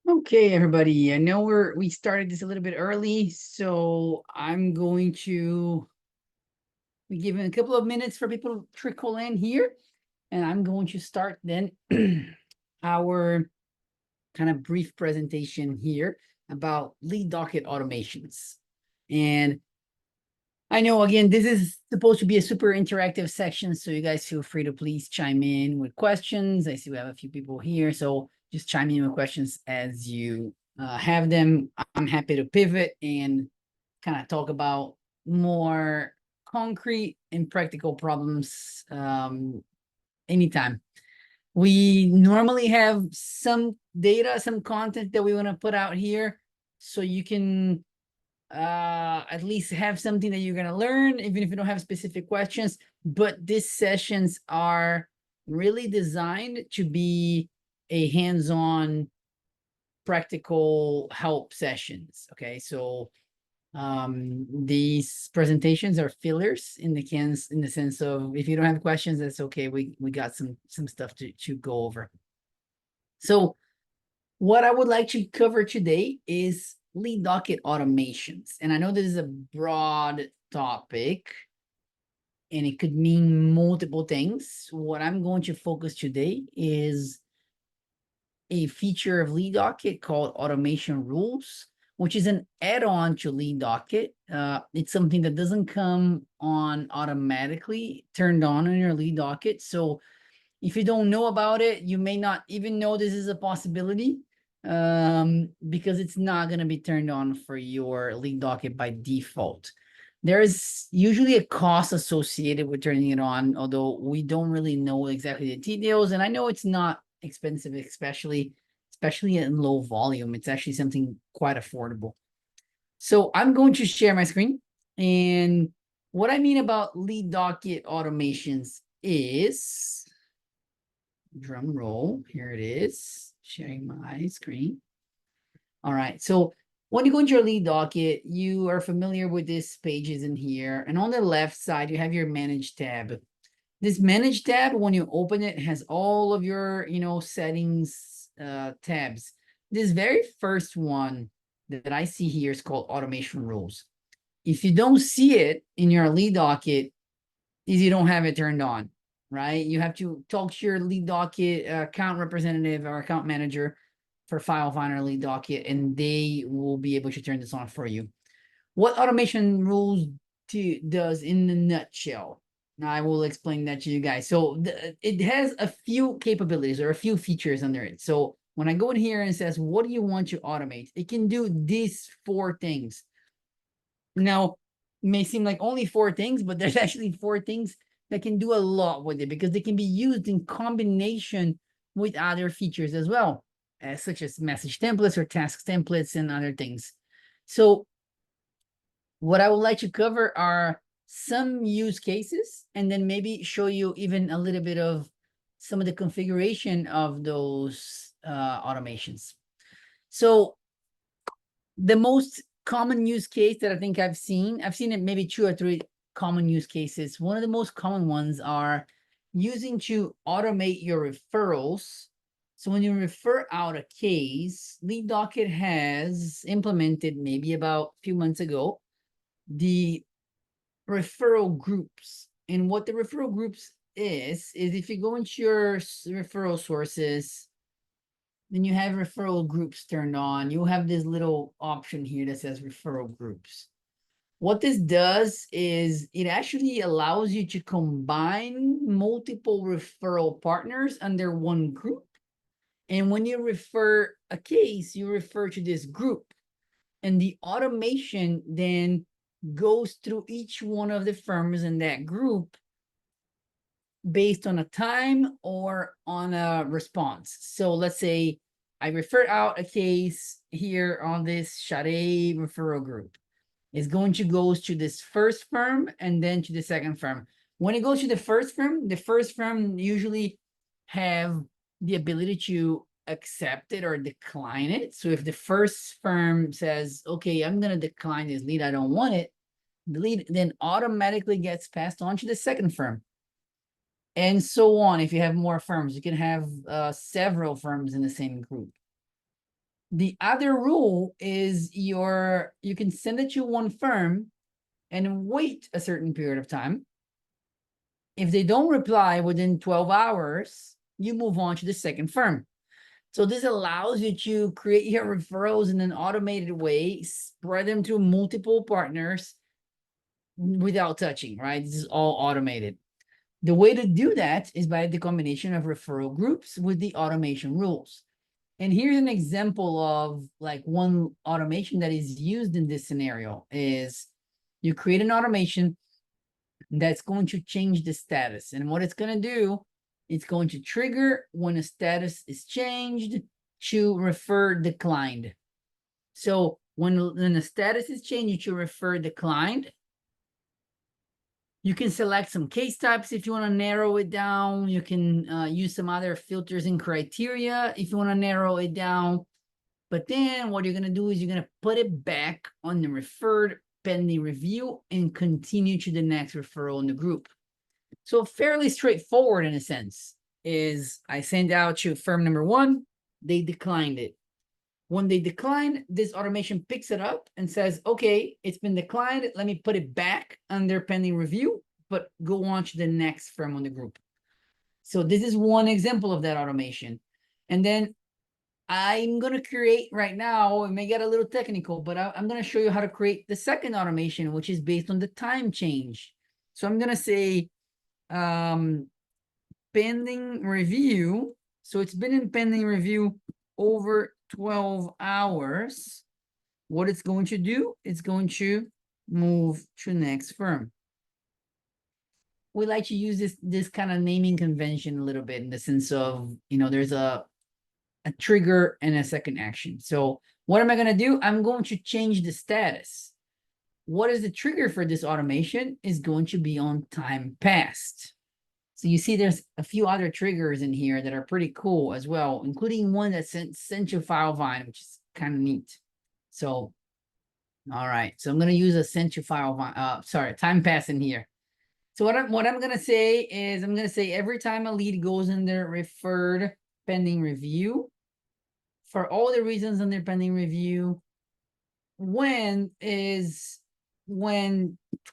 Okay, everybody. I know we started this a little bit early, so I'm going to be giving a couple of minutes for people to trickle in here, and I'm going to start then our kind of brief presentation here about lead docket automations. And I know, again, this is supposed to be a super interactive section, so you guys feel free to please chime in with questions. I see we have a few people here, so just chime in with questions as you have them. I'm happy to pivot and kind of talk about more concrete and practical problems anytime. We normally have some data, some content that we want to put out here, so you can at least have something that you're going to learn, even if you don't have specific questions. But these sessions are really designed to be a hands-on practical help sessions. Okay, so these presentations are fillers in the sense of, if you don't have questions, that's okay. We got some stuff to go over. So what I would like to cover today is lead docket automations. And I know this is a broad topic and it could mean multiple things. What I'm going to focus today is a feature of lead docket called automation rules, which is an add-on to lead docket. It's something that doesn't come on automatically turned on in your lead docket. So if you don't know about it, you may not even know this is a possibility, because it's not going to be turned on for your lead docket by default. There is usually a cost associated with turning it on, although we don't really know exactly the details. And I know it's not expensive, especially in low volume. It's actually something quite affordable. So I'm going to share my screen. And what I mean about lead docket automations is, drum roll, here it is, sharing my screen. All right, so when you go into your lead docket, you are familiar with these pages in here, and on the left side, you have your manage tab. This manage tab, when you open it, has all of your, settings tabs. This very first one that I see here is called automation rules. If you don't see it in your lead docket, is you don't have it turned on, right? You have to talk to your lead docket account representative or account manager for File Finder lead docket, and they will be able to turn this on for you. What automation rules does in a nutshell? Now I will explain that to you guys. So it has a few capabilities or a few features under it. So when I go in here and it says, what do you want to automate? It can do these 4 things. Now, it may seem like only 4 things, but there's actually 4 things that can do a lot with it, because they can be used in combination with other features as well, such as message templates or task templates and other things. So what I would like to cover are some use cases, and then maybe show you even a little bit of some of the configuration of those automations. So the most common use case that I think I've seen it maybe 2 or 3 common use cases. One of the most common ones are using to automate your referrals. So when you refer out a case, Lead Docket has implemented, maybe about a few months ago, the referral groups. And what the referral groups is if you go into your referral sources, then you have referral groups turned on. You'll have this little option here that says referral groups. What this does is it actually allows you to combine multiple referral partners under one group. And when you refer a case, you refer to this group. And the automation then goes through each one of the firms in that group based on a time or on a response. So let's say I refer out a case here on this Shade referral group. It's going to go to this first firm and then to the second firm. When it goes to the first firm usually have the ability to accept it or decline it. So if the first firm says, okay, I'm going to decline this lead, I don't want it, the lead then automatically gets passed on to the second firm. And so on. If you have more firms, you can have several firms in the same group. The other rule is you can send it to one firm and wait a certain period of time. If they don't reply within 12 hours, you move on to the second firm. So this allows you to create your referrals in an automated way, spread them to multiple partners without touching, right? This is all automated. The way to do that is by the combination of referral groups with the automation rules. And here's an example of like one automation that is used in this scenario is you create an automation that's going to change the status. And what it's going to do, it's going to trigger when a status is changed to refer declined. So when the status is changed to refer declined, you can select some case types if you want to narrow it down. You can use some other filters and criteria if you want to narrow it down. But then what you're going to do is you're going to put it back on the referred pending review and continue to the next referral in the group. So fairly straightforward in a sense is I send out to firm number one, they declined it. When they decline, this automation picks it up and says, okay, it's been declined. Let me put it back under pending review, but go on to the next firm on the group. So this is one example of that automation. And then I'm going to create right now, it may get a little technical, but I'm going to show you how to create the second automation, which is based on the time change. So I'm going to say pending review. So it's been in pending review over 12 hours. What it's going to do, it's going to move to next firm. We like to use this kind of naming convention a little bit in the sense of, there's a trigger and a second action. So what am I going to do? I'm going to change the status. What is the trigger for this automation is going to be on time passed. So you see there's a few other triggers in here that are pretty cool as well, including one that sent you file vine, which is kind of neat. So, all right. So I'm going to use a sent you file vine, time pass in here. So what I'm going to say is I'm going to say every time a lead goes in their referred pending review, for all the reasons under pending review, when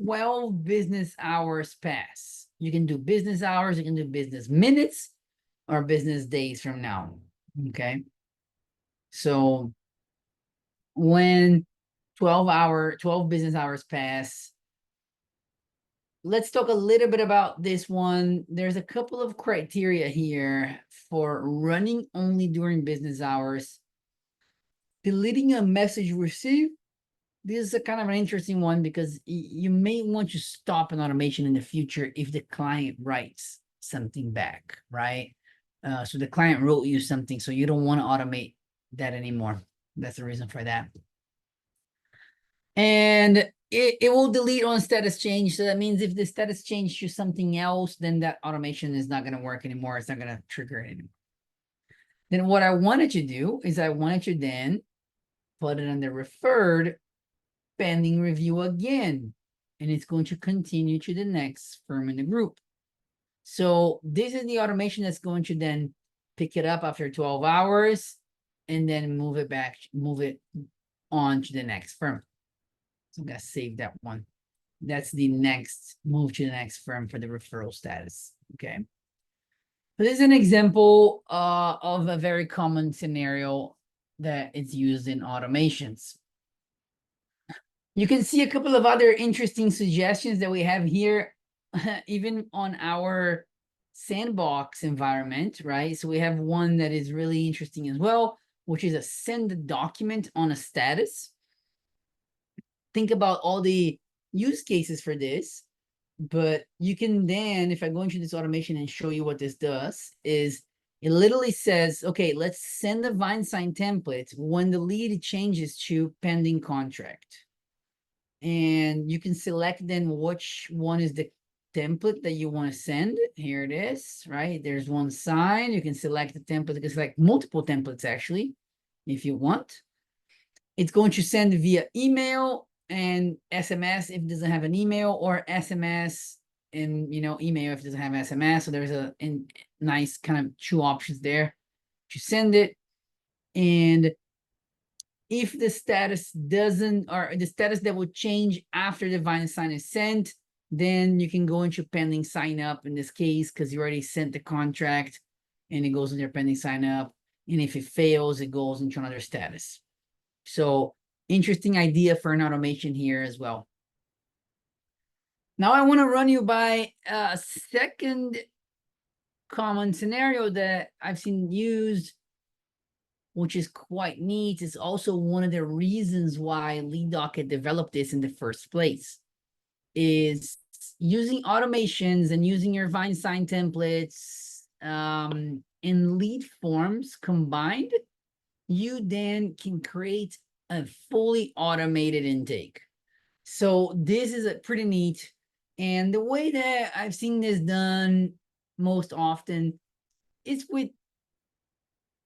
12 business hours pass. You can do business hours, you can do business minutes, or business days from now, okay? So when 12 business hours pass, let's talk a little bit about this one. There's a couple of criteria here for running only during business hours. Deleting a message received. This is a kind of an interesting one because you may want to stop an automation in the future if the client writes something back, right? So the client wrote you something, so you don't want to automate that anymore. That's the reason for that. And it will delete on status change. So that means if the status change to something else, then that automation is not going to work anymore. It's not going to trigger it anymore. Then what I wanted to do is I wanted to then put it under referred pending review again, and it's going to continue to the next firm in the group. So this is the automation that's going to then pick it up after 12 hours and then move it on to the next firm. So I'm going to save that one. That's the next move to the next firm for the referral status. Okay. So this is an example of a very common scenario that is used in automations. You can see a couple of other interesting suggestions that we have here, even on our sandbox environment, right? So we have one that is really interesting as well, which is a send a document on a status. Think about all the use cases for this, but you can then, if I go into this automation and show you what this does, is it literally says, okay, let's send the VineSign template when the lead changes to pending contract. And you can select then which one is the template that you want to send. Here it is, right? There's one sign. You can select the template. You can select multiple templates, actually, if you want. It's going to send via email and SMS if it doesn't have an email, or SMS and, email if it doesn't have SMS. So there's a nice kind of two options there to send it. And If the status doesn't, or the status that will change after the Vine sign is sent, then you can go into pending sign up in this case, because you already sent the contract and it goes in your pending sign up. And if it fails, it goes into another status. So interesting idea for an automation here as well. Now I want to run you by a second common scenario that I've seen used, which is quite neat. It's also one of the reasons why Lead Docket developed this in the first place, is using automations and using your Vine sign templates in lead forms combined. You then can create a fully automated intake. So this is a pretty neat. And the way that I've seen this done most often is with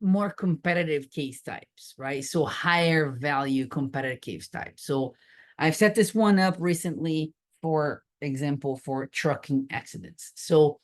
more competitive case types, right? So higher value competitive case types. So I've set this one up recently, for example, for trucking accidents. So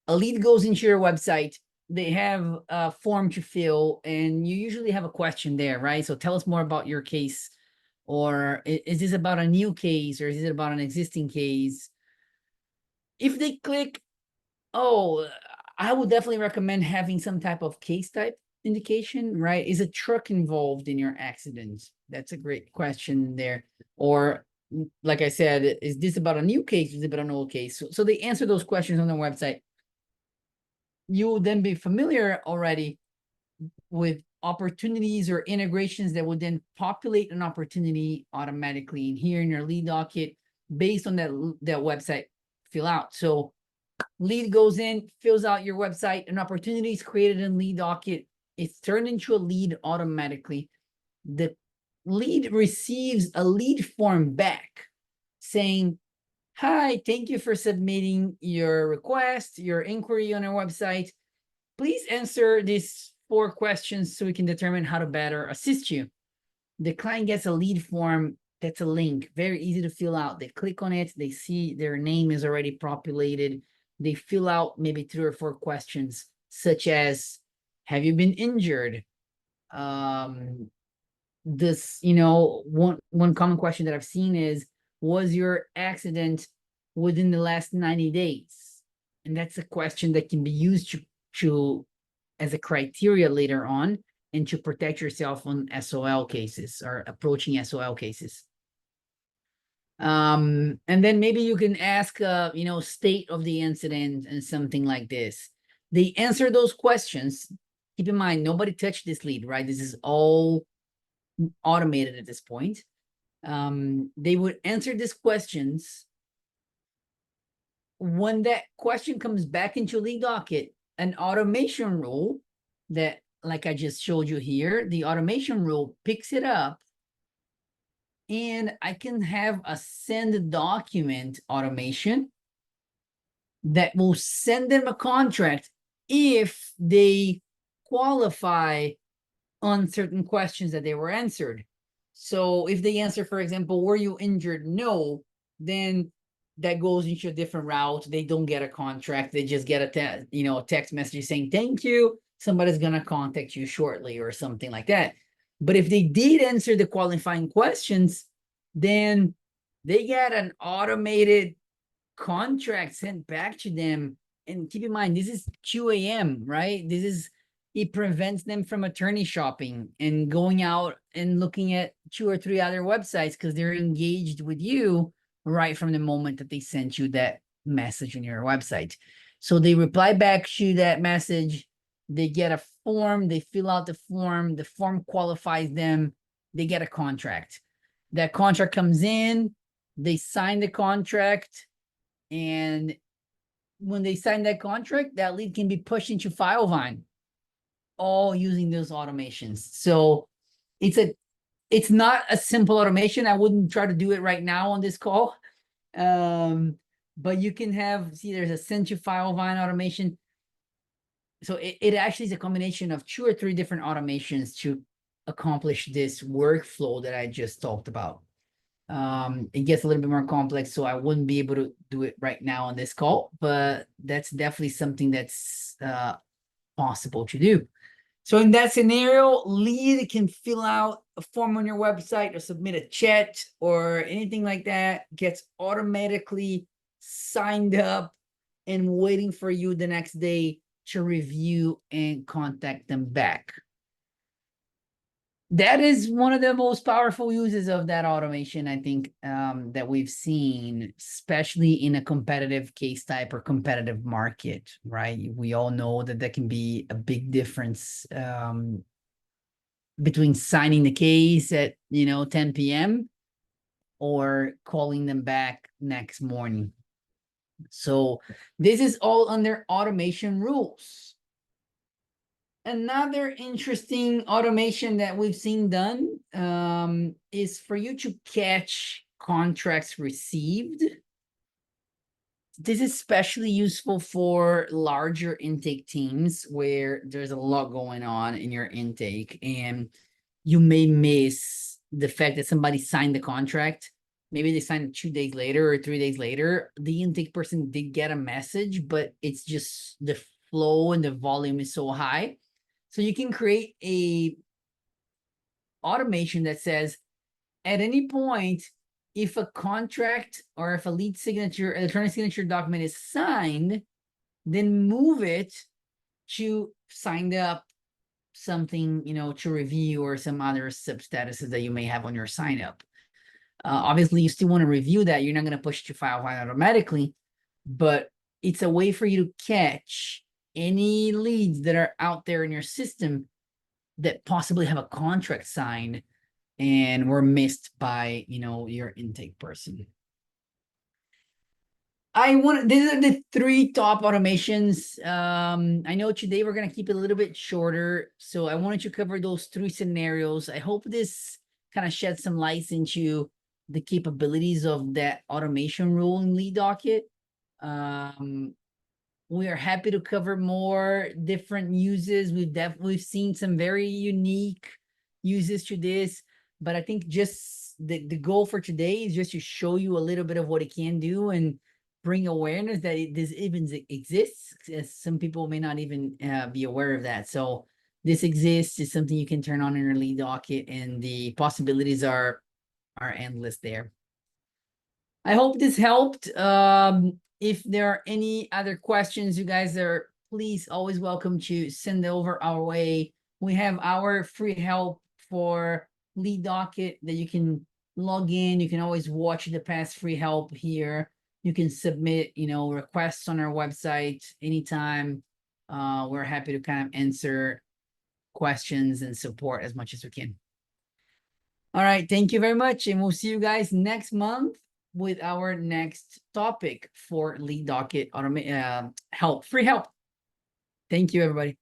a lead goes into your website, they have a form to fill, and you usually have a question there, right? So tell us more about your case, or is this about a new case, or is it about an existing case? If they click, oh, I would definitely recommend having some type of case type indication, right? Is a truck involved in your accident? That's a great question there. Or like I said, is this about a new case? Is it about an old case? So they answer those questions on the website. You will then be familiar already with opportunities or integrations that would then populate an opportunity automatically in here in your lead docket based on that website fill out. So lead goes in, fills out your website, an opportunity is created in lead docket. It's turned into a lead automatically. The lead receives a lead form back saying, hi, thank you for submitting your request, your inquiry on our website. Please answer these 4 questions so we can determine how to better assist you. The client gets a lead form. That's a link, very easy to fill out. They click on it, they see their name is already populated. They fill out maybe 3 or 4 questions, such as, have you been injured? This, one common question that I've seen is, was your accident within the last 90 days? And that's a question that can be used to as a criteria later on, and to protect yourself on SOL cases or approaching SOL cases. And then maybe you can ask, state of the incident and something like this. They answer those questions. Keep in mind, nobody touched this lead, right? This is all automated at this point. They would answer these questions. When that question comes back into lead docket, an automation rule that, like I just showed you here, the automation rule picks it up, and I can have a send document automation that will send them a contract if they qualify on certain questions that they were answered. So if they answer, for example, were you injured? No, then that goes into a different route. They don't get a contract. They just get a text message saying, thank you, somebody's going to contact you shortly, or something like that. But if they did answer the qualifying questions, then they get an automated contract sent back to them. And keep in mind, this is 2 a.m., right? It prevents them from attorney shopping and going out and looking at 2 or 3 other websites, because they're engaged with you right from the moment that they sent you that message on your website. So they reply back to that message. They get a form, they fill out the form qualifies them, they get a contract. That contract comes in, they sign the contract, and when they sign that contract, that lead can be pushed into FileVine, all using those automations. So it's not a simple automation. I wouldn't try to do it right now on this call. But you can there's a send to FileVine automation. So it actually is a combination of 2 or 3 different automations to accomplish this workflow that I just talked about. It gets a little bit more complex, so I wouldn't be able to do it right now on this call, but that's definitely something that's possible to do. So in that scenario, lead can fill out a form on your website or submit a chat or anything like that, gets automatically signed up and waiting for you the next day to review and contact them back. That is one of the most powerful uses of that automation, I think, that we've seen, especially in a competitive case type or competitive market, right? We all know that there can be a big difference between signing the case at 10 p.m. or calling them back next morning. So this is all under automation rules. Another interesting automation that we've seen done is for you to catch contracts received. This is especially useful for larger intake teams where there's a lot going on in your intake and you may miss the fact that somebody signed the contract. Maybe they signed it 2 days later or 3 days later. The intake person did get a message, but it's just the flow and the volume is so high. So you can create a automation that says, at any point, if a contract or if a lead signature, electronic signature document is signed, then move it to signed up something, to review or some other sub-statuses that you may have on your sign up. Obviously, you still want to review that. You're not going to push to file automatically, but it's a way for you to catch any leads that are out there in your system that possibly have a contract signed and were missed by, your intake person. These are the 3 top automations. I know today we're going to keep it a little bit shorter, so I wanted to cover those 3 scenarios. I hope this kind of sheds some light into the capabilities of that automation rule in Lead Docket. We are happy to cover more different uses. We've seen some very unique uses to this, but I think just the goal for today is just to show you a little bit of what it can do and bring awareness that this even exists, as some people may not even be aware of that. So this exists. It's something you can turn on in your Lead Docket, and the possibilities are endless there. I hope this helped. If there are any other questions, you guys are please always welcome to send over our way. We have our free help for Lead Docket that you can log in. You can always watch the past free help here. You can submit, requests on our website anytime. We're happy to kind of answer questions and support as much as we can. All right, thank you very much, and we'll see you guys next month with our next topic for Lead Docket help, free help. Thank you, everybody.